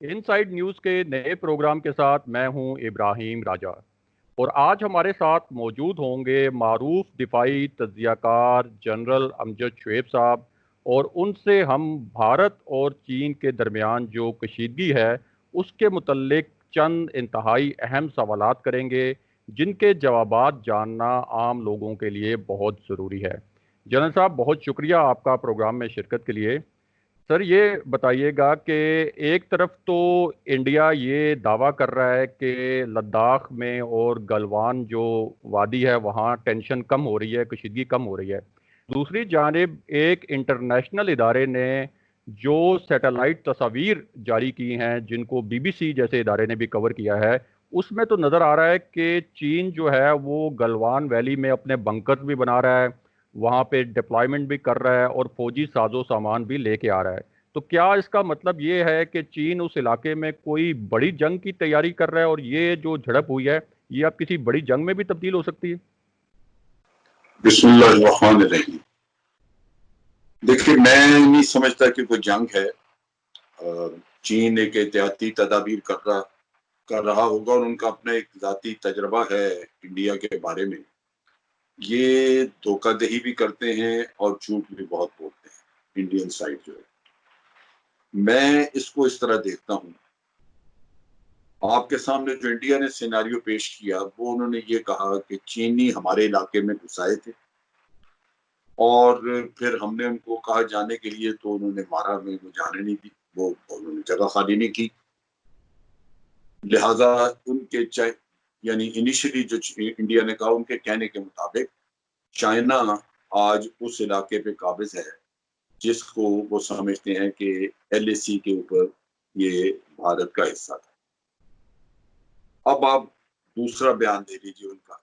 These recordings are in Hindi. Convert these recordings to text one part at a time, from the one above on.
इनसाइड न्यूज़ के नए प्रोग्राम के साथ मैं हूं इब्राहिम राजा। और आज हमारे साथ मौजूद होंगे मारूफ दिफाई तज्जियाकार जनरल अमजद शुएब साहब। और उनसे हम भारत और चीन के दरमियान जो कशीदगी है उसके मुतल्लिक चंद इंतहाई अहम सवालात करेंगे, जिनके जवाबात जानना आम लोगों के लिए बहुत ज़रूरी है। जनरल साहब, बहुत शुक्रिया आपका प्रोग्राम में शिरकत के लिए। सर, ये बताइएगा कि एक तरफ तो इंडिया ये दावा कर रहा है कि लद्दाख में और गलवान जो वादी है वहाँ टेंशन कम हो रही है, कशीदगी कम हो रही है। दूसरी जानिब एक इंटरनेशनल इदारे ने जो सैटेलाइट तस्वीर जारी की हैं, जिनको बीबीसी जैसे इदारे ने भी कवर किया है, उसमें तो नज़र आ रहा है कि चीन जो है वो गलवान वैली में अपने बंकर्स भी बना रहा है, वहाँ पे डिप्लॉयमेंट भी कर रहा है और फौजी साजो सामान भी लेके आ रहा है। तो क्या इसका मतलब ये है कि चीन उस इलाके में कोई बड़ी जंग की तैयारी कर रहा है और ये जो झड़प हुई है ये अब किसी बड़ी जंग में भी तब्दील हो सकती है? बिस्मिल्लाहिर्रहमानिर्रहीम। देखिए, मैं नहीं समझता कि कोई जंग है। चीन एक एहतियाती तदाबीर कर रहा होगा और उनका अपना एक जाती तजर्बा है इंडिया के बारे में। ये धोखाधही भी करते हैं और झूठ भी बहुत बोलते हैं इंडियन साइड जो है। मैं इसको इस तरह देखता हूँ, आपके सामने जो इंडिया ने सिनेरियो पेश किया वो उन्होंने ये कहा कि चीनी हमारे इलाके में घुस आए थे और फिर हमने उनको कहा जाने के लिए तो उन्होंने मारा, हमें वो जाने नहीं दी, वो उन्होंने जगह खाली नहीं की। लिहाजा उनके यानी इनिशियली जो इंडिया ने कहा, उनके कहने के मुताबिक चाइना आज उस इलाके पे काबिज है जिसको वो समझते हैं कि एलएसी के ऊपर ये भारत का हिस्सा था। अब आप दूसरा बयान दे लीजिए उनका।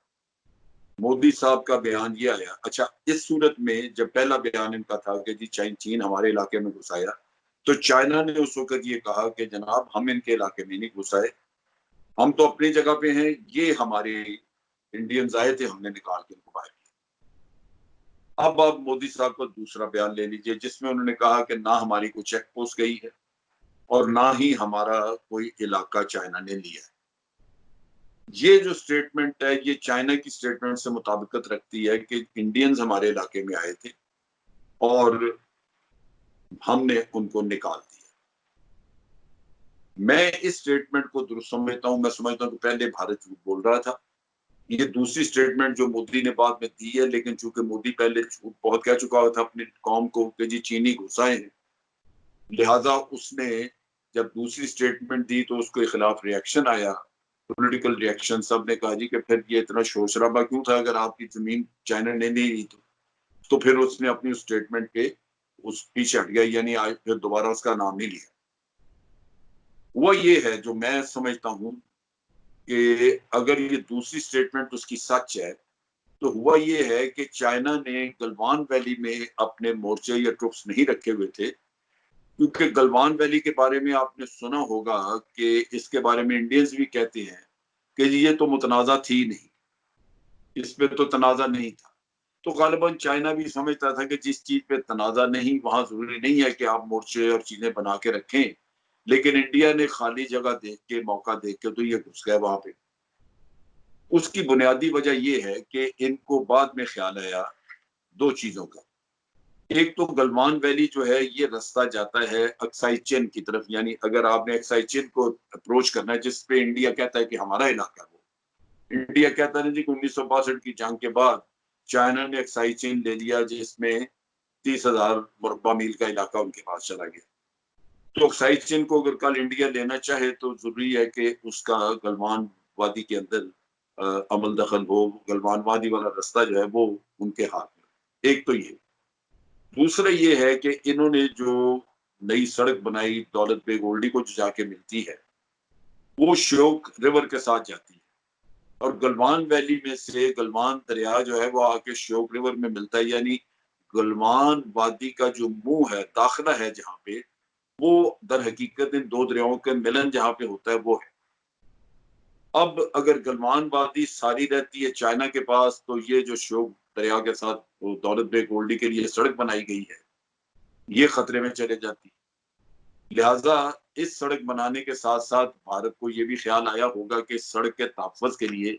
मोदी साहब का बयान ये आया, अच्छा इस सूरत में जब पहला बयान इनका था कि जी चीन हमारे इलाके में घुस आया, तो चाइना ने उस वक्त ये कहा कि जनाब हम इनके इलाके में नहीं घुस आए, हम तो अपनी जगह पे हैं, ये हमारे इंडियंस आए थे, हमने निकाल के इनको बाहर किया। अब आप मोदी साहब का दूसरा बयान ले लीजिए जिसमें उन्होंने कहा कि ना हमारी कोई चेक पोस्ट गई है और ना ही हमारा कोई इलाका चाइना ने लिया है। ये जो स्टेटमेंट है ये चाइना की स्टेटमेंट से मुताबिकत रखती है कि इंडियंस हमारे इलाके में आए थे और हमने उनको निकाल दिया। मैं इस स्टेटमेंट को दुरुस्त समझता हूं। मैं समझता हूं कि पहले भारत झूठ बोल रहा था। ये दूसरी स्टेटमेंट जो मोदी ने बाद में दी है, लेकिन चूंकि मोदी पहले झूठ बहुत कह चुका था अपनी कौम को कि जी चीनी घुसाए हैं, लिहाजा उसने जब दूसरी स्टेटमेंट दी तो उसके खिलाफ रिएक्शन आया, पॉलिटिकल रिएक्शन। सब ने कहा जी कि फिर ये इतना शोर शराबा क्यों था, अगर आपकी जमीन चाइना ने नहीं ली तो फिर उसने अपनी उस स्टेटमेंट के उस पीछे हट गया, यानी आज फिर दोबारा उसका नाम नहीं लिया। वो ये है जो मैं समझता हूं कि अगर ये दूसरी स्टेटमेंट उसकी सच है तो हुआ ये है कि चाइना ने गलवान वैली में अपने मोर्चे या ट्रुप्स नहीं रखे हुए थे, क्योंकि गलवान वैली के बारे में आपने सुना होगा कि इसके बारे में इंडियंस भी कहते हैं कि ये तो मुतनाज़ा थी नहीं, इसमें तो तनाज़ा नहीं था। तो गालिबन चाइना भी समझता था कि जिस चीज पे तनाज़ा नहीं, वहां जरूरी नहीं है कि आप मोर्चे और चीजें बना के रखें, लेकिन इंडिया ने खाली जगह देख के, मौका देख के तो ये घुस गया वहां पे। उसकी बुनियादी वजह यह है कि इनको बाद में ख्याल आया दो चीजों का। एक तो गलवान वैली जो है ये रास्ता जाता है अक्साई चिन की तरफ, यानी अगर आपने अक्साई चिन को अप्रोच करना है जिसपे इंडिया कहता है कि हमारा इलाका है, वो इंडिया कहता है जी कि 1962 की जंग के बाद चाइना ने अक्साई चिन ले लिया जिसमें 30,000 मुरब्बा मील का इलाका उनके पास चला गया। तो अक्साई चिन को अगर कल इंडिया लेना चाहे तो जरूरी है कि उसका गलवान वादी के अंदर अमल दखल हो, गलवान वादी वाला रास्ता जो है वो उनके हाथ में। एक तो ये। दूसरा ये है कि इन्होंने जो नई सड़क बनाई दौलत बेग ओल्डी को जो जाके मिलती है वो श्योक रिवर के साथ जाती है और गलवान वैली में से गलवान दरिया जो है वो आके श्योक रिवर में मिलता है, यानी गलवान वादी का जो मुंह है, दाखिला है जहाँ पे, वो दर हकीकत इन दो दरियाओं के मिलन जहाँ पे होता है वो है। अब अगर गलवान वादी सारी रहती है चाइना के पास तो ये जो श्योक दरिया के साथ दौलत बेग ओल्डी के लिए सड़क बनाई गई है ये खतरे में चले जाती है। लिहाजा इस सड़क बनाने के साथ साथ भारत को ये भी ख्याल आया होगा कि सड़क के तहफ़्फ़ुज़ के लिए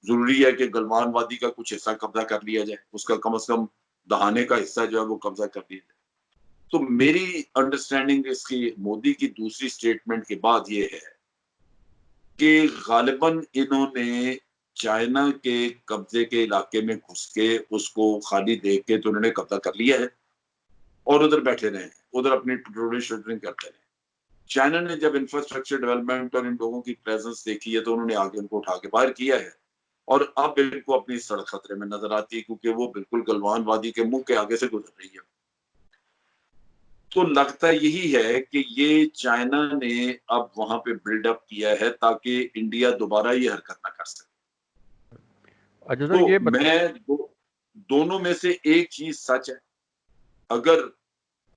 जरूरी है कि गलवान वादी का कुछ हिस्सा कब्जा कर लिया जाए, उसका कम से कम दहाने का हिस्सा जो है वो कब्जा कर लिया जाए। तो मेरी अंडरस्टैंडिंग इसकी मोदी की दूसरी स्टेटमेंट के बाद ये है कि गालिबन इन्होंने चाइना के कब्जे के इलाके में घुस के उसको खाली देख के तो उन्होंने कब्जा कर लिया है और उधर बैठे रहे, उधर अपनी पेट्रोलिंग शूटिंग करते रहे। चाइना ने जब इंफ्रास्ट्रक्चर डेवलपमेंट और इन लोगों की प्रेजेंस देखी है तो उन्होंने आगे उनको उठा के बाहर किया है और अब इनको अपनी सड़क खतरे में नजर आती है क्योंकि वो बिल्कुल गलवान वादी के मुंह के आगे से गुजर रही है। तो लगता यही है कि ये चाइना ने अब वहां पे बिल्डअप किया है ताकि इंडिया दोबारा ये हरकत ना कर सके। अच्छा सर, तो दोनों में से एक चीज सच है। अगर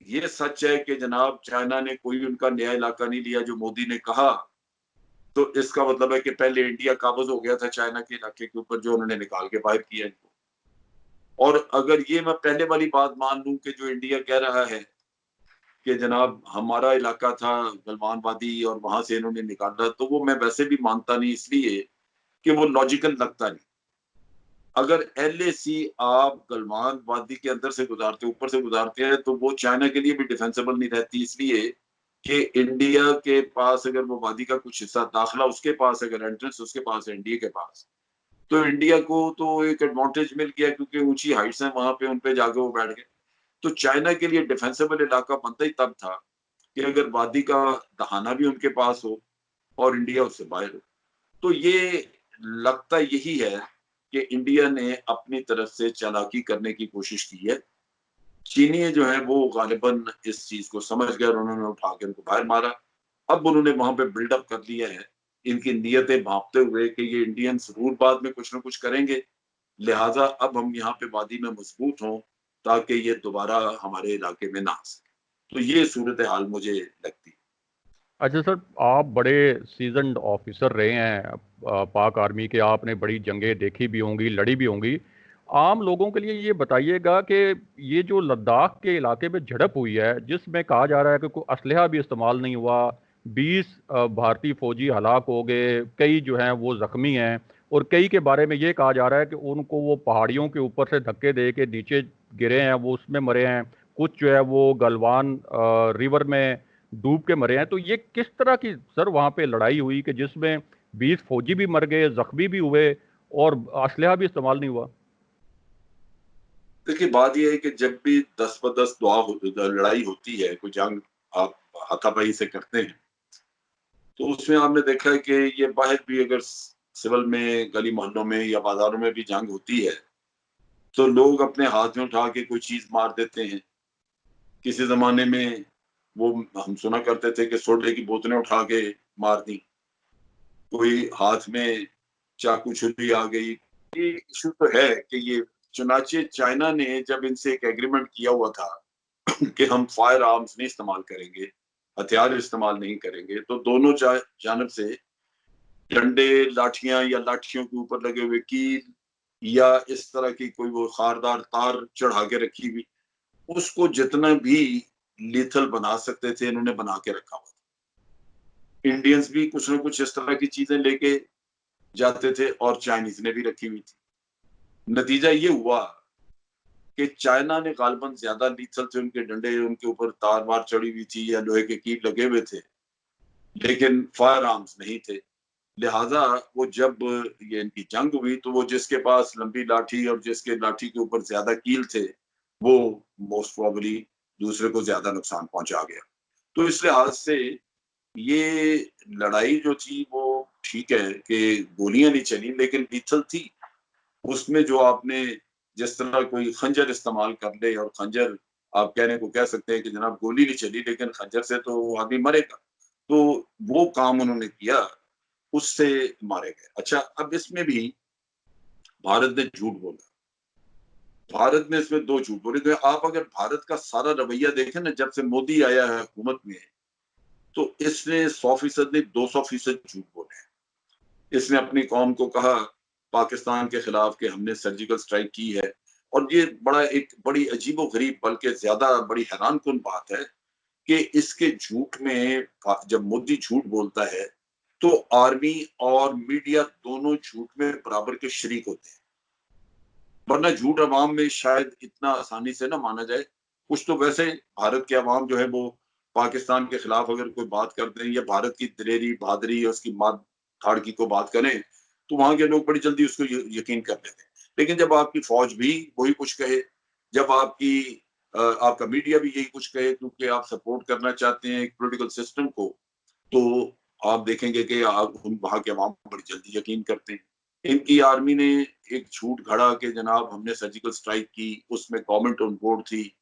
ये सच है कि जनाब चाइना ने कोई उनका नया इलाका नहीं लिया जो मोदी ने कहा, तो इसका मतलब है कि पहले इंडिया काबज हो गया था चाइना के इलाके के ऊपर जो उन्होंने निकाल के बाहर किया इनको। और अगर ये मैं पहले वाली बात मान लूं कि जो इंडिया कह रहा है कि जनाब हमारा इलाका था गलवान वादी और वहां से इन्होंने निकाला, तो वो मैं वैसे भी मानता नहीं, इसलिए कि वो लॉजिकल लगता नहीं। अगर एलएसी आप गलवान वादी के अंदर से गुजारते ऊपर से गुजारते हैं तो वो चाइना के लिए भी डिफेंसिबल नहीं रहती, इसलिए कि इंडिया के पास अगर वो वादी का कुछ हिस्सा दाखिला उसके पास, अगर एंट्रेंस उसके पास है इंडिया के पास, तो इंडिया को तो एक एडवांटेज मिल गया क्योंकि ऊंची हाइट्स हैं वहां पे, उन पे जाके वो बैठ गए। तो चाइना के लिए डिफेंसिबल इलाका बनता ही तब था कि अगर वादी का दहाना भी उनके पास हो और इंडिया उससे बाहर हो। तो ये लगता यही है कि इंडिया ने अपनी तरफ से चालाकी करने की कोशिश की है। चीनी जो है वो गालिबन इस चीज को समझ गए और उन्होंने उठा के उनको बाहर मारा। अब उन्होंने वहां पे बिल्डअप कर लिया है इनकी नीयतें भांपते हुए कि ये इंडियंस जरूर बाद में कुछ ना कुछ करेंगे, लिहाजा अब हम यहाँ पे वादी में मजबूत हों ताकि ये दोबारा हमारे इलाके में ना आ सके। तो ये सूरत हाल मुझे लगती है। अच्छा सर, आप बड़े सीजन्ड ऑफिसर रहे हैं पाक आर्मी के, आपने बड़ी जंगें देखी भी होंगी, लड़ी भी होंगी। आम लोगों के लिए ये बताइएगा कि ये जो लद्दाख के इलाके में झड़प हुई है, जिसमें कहा जा रहा है कि कोई असलहा भी इस्तेमाल नहीं हुआ, 20 भारतीय फौजी हलाक हो गए, कई जो हैं वो ज़ख्मी हैं, और कई के बारे में ये कहा जा रहा है कि उनको वो पहाड़ियों के ऊपर से धक्के दे के नीचे गिरे हैं, वो उसमें मरे हैं, कुछ जो है वो गलवान रिवर में डूब के मरे हैं। तो ये किस तरह की सर वहां पे लड़ाई हुई कि जिसमें 20 फौजी भी मर गए, जख्मी भी हुए और असलहा भी इस्तेमाल नहीं हुआ? देखिए बात यह है कि जब भी 10 ब 10 लड़ाई होती है, कोई जंग आप हाथापाई से करते हैं, तो उसमें आपने देखा है कि ये बाहर भी अगर सिविल में, गली मोहल्लों में या बाजारों में भी जंग होती है तो लोग अपने हाथ में उठा के कोई चीज मार देते हैं। किसी जमाने में वो हम सुना करते थे कि सोडे की बोतलें उठा के मार दी, कोई हाथ में चाकू छुरी आ गई। ये इशू तो है कि ये चुनाचे चाइना ने जब इनसे एक एग्रीमेंट किया हुआ था कि हम फायर आर्म्स नहीं इस्तेमाल करेंगे, हथियार इस्तेमाल नहीं करेंगे, तो दोनों जानब से डंडे, लाठियां या लाठियों के ऊपर लगे हुए कील या इस तरह की कोई वो खारदार तार चढ़ा के रखी हुई, उसको जितना भी लीथल बना सकते थे इन्होंने बना के रखा हुआ था। इंडियंस भी कुछ ना कुछ इस तरह की चीजें लेके जाते थे और चाइनीज ने भी रखी हुई थी। नतीजा ये हुआ कि चाइना ने गालबन ज्यादा लीथल थे उनके डंडे, उनके ऊपर तार वार चढ़ी हुई थी या लोहे के कील लगे हुए थे, लेकिन फायर आर्म्स नहीं थे। लिहाजा वो जब ये इनकी जंग हुई तो वो जिसके पास लंबी लाठी और जिसके लाठी के ऊपर ज्यादा कील थे वो मोस्ट प्रोबेबली दूसरे को ज्यादा नुकसान पहुंचा गया। तो इस लिहाज से ये लड़ाई जो थी वो ठीक है कि गोलियां नहीं चली लेकिन लीथल थी। उसमें जो आपने जिस तरह कोई खंजर इस्तेमाल कर ले, और खंजर आप कहने को कह सकते हैं कि जनाब गोली नहीं चली लेकिन खंजर से तो वो आदमी मरेगा, तो वो काम उन्होंने किया, उससे मारे गए। अच्छा, अब इसमें भी भारत ने झूठ बोला। भारत ने इसमें दो झूठ बोले। तो आप अगर भारत का सारा रवैया देखें ना, जब से मोदी आया है हुकूमत में, तो इसने 100% नहीं 200% झूठ बोले हैं। इसने अपनी कौम को कहा पाकिस्तान के खिलाफ कि हमने सर्जिकल स्ट्राइक की है, और ये बड़ा एक बड़ी अजीबो गरीब बल्कि ज्यादा बड़ी हैरान कुन बात है कि इसके झूठ में, जब मोदी झूठ बोलता है तो आर्मी और मीडिया दोनों झूठ में बराबर के शरीक होते हैं, वरना झूठ अवाम में शायद इतना आसानी से ना माना जाए। कुछ तो वैसे भारत के अवाम जो है वो पाकिस्तान के खिलाफ अगर कोई बात कर दें या भारत की दिलेरी बहादुरी और उसकी मात धाड़की को बात करें तो वहां के लोग बड़ी जल्दी उसको यकीन कर लेते हैं। लेकिन जब आपकी फौज भी वही कुछ कहे, जब आपका मीडिया भी यही कुछ कहे क्योंकि आप सपोर्ट करना चाहते हैं एक पॉलिटिकल सिस्टम को, तो आप देखेंगे कि आप वहां के अवाम बड़ी जल्दी यकीन करते हैं। इनकी आर्मी ने एक झूठ घड़ा कि जनाब हमने सर्जिकल स्ट्राइक की, उसमें गवर्नमेंट ऑन बोर्ड थी।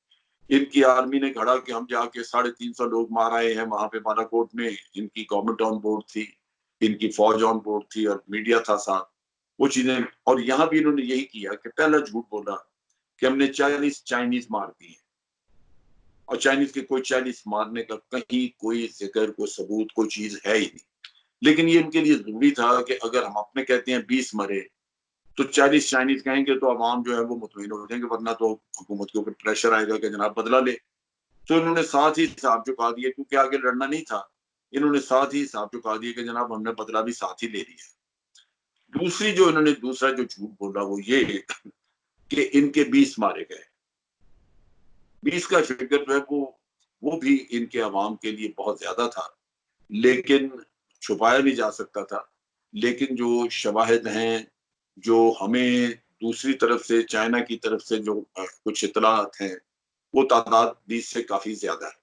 इनकी आर्मी ने घड़ा कि हम जाके 350 लोग मार आए हैं वहां पे बालाकोट में, इनकी गवर्नमेंट ऑन बोर्ड थी, इनकी फौज ऑन बोर्ड थी और मीडिया था साथ, वो चीजें। और यहाँ भी इन्होंने यही किया कि पहला झूठ बोला कि हमने 40 चाइनीज मार दिए, और चाइनीज के कोई 40 मारने का कहीं कोई जिक्र, कोई सबूत, कोई चीज है ही नहीं। लेकिन ये इनके लिए जरूरी था कि अगर हम अपने कहते हैं 20 मरे तो 40 चाइनीज कहेंगे तो अवाम जो है वो मुतमईन हो जाएंगे, वरना तो हुकूमत के ऊपर प्रेशर आएगा कि जनाब बदला ले। तो इन्होंने साथ ही हिसाब चुका दिया, क्योंकि आगे लड़ना नहीं था, इन्होंने साथ ही हिसाब चुका दिया कि जनाब हमने बदला भी साथ ही ले लिया। दूसरा जो झूठ बोला वो ये कि इनके 20 मारे गए। 20 का फिगर जो है वो भी इनके अवाम के लिए बहुत ज्यादा था, लेकिन छुपाया नहीं जा सकता था। लेकिन जो शवाहिद हैं, जो हमें दूसरी तरफ से, चाइना की तरफ से जो कुछ इतलात हैं, वो तादाद 20 से काफी ज्यादा है।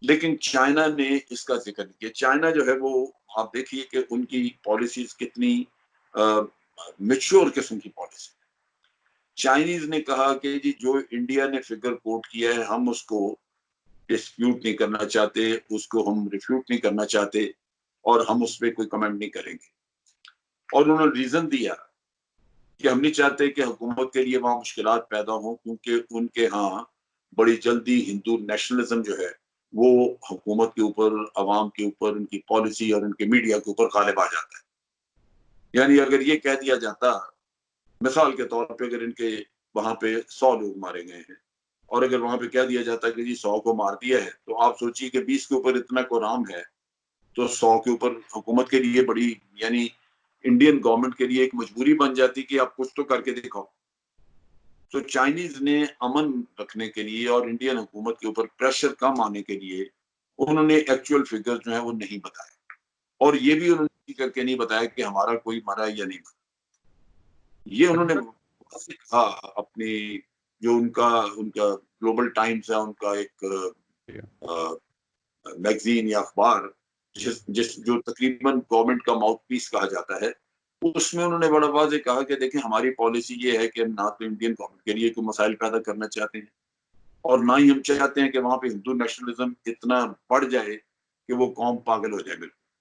लेकिन चाइना ने इसका जिक्र नहीं किया। चाइना जो है वो, आप देखिए कि उनकी पॉलिसीज कितनी मेच्योर किस्म की पॉलिसी। चाइनीज ने कहा कि जी जो इंडिया ने फिगर कोट किया है हम उसको डिस्प्यूट नहीं करना चाहते, उसको हम रिफ्यूट नहीं करना चाहते और हम उस पर कोई कमेंट नहीं करेंगे। और उन्होंने रीजन दिया कि हम नहीं चाहते कि हुकूमत के लिए वहां मुश्किलात पैदा हो, क्योंकि उनके यहाँ बड़ी जल्दी हिंदू नेशनलिज्म जो है वो हुकूमत के ऊपर, अवाम के ऊपर, उनकी पॉलिसी और उनके मीडिया के ऊपर गालिब आ जाता है। यानी अगर ये कह दिया जाता, मिसाल के तौर पे अगर इनके वहां पे 100 लोग मारे गए हैं और अगर वहां पे कह दिया जाता कि जी 100 को मार दिया है, तो आप सोचिए कि 20 के ऊपर इतना कोराम है, तो 100 के ऊपर हुकूमत के लिए बड़ी, यानी इंडियन गवर्नमेंट के लिए एक मजबूरी बन जाती कि आप कुछ तो करके दिखाओ। तो चाइनीज ने अमन रखने के लिए और इंडियन हुकूमत के ऊपर प्रेशर कम आने के लिए उन्होंने एक्चुअल फिगर जो है वो नहीं बताए, और ये भी उन्होंने करके नहीं बताया कि हमारा कोई मरा या नहीं मरा। ये उन्होंने कहा अपनी, जो उनका उनका ग्लोबल टाइम्स है, उनका एक मैगजीन या अखबार जिस जिस जो तकरीबन गवर्नमेंट का माउथ पीस कहा जाता है, उसमें उन्होंने बड़ा वाज़ेह कहा कि देखिए हमारी पॉलिसी ये है कि हम ना तो इंडियन गवर्नमेंट के लिए कोई मसाइल पैदा करना चाहते हैं और ना ही हम चाहते हैं कि वहां पे हिंदू नेशनलिज्म इतना बढ़ जाए कि वो कौम पागल हो जाए। बिल्कुल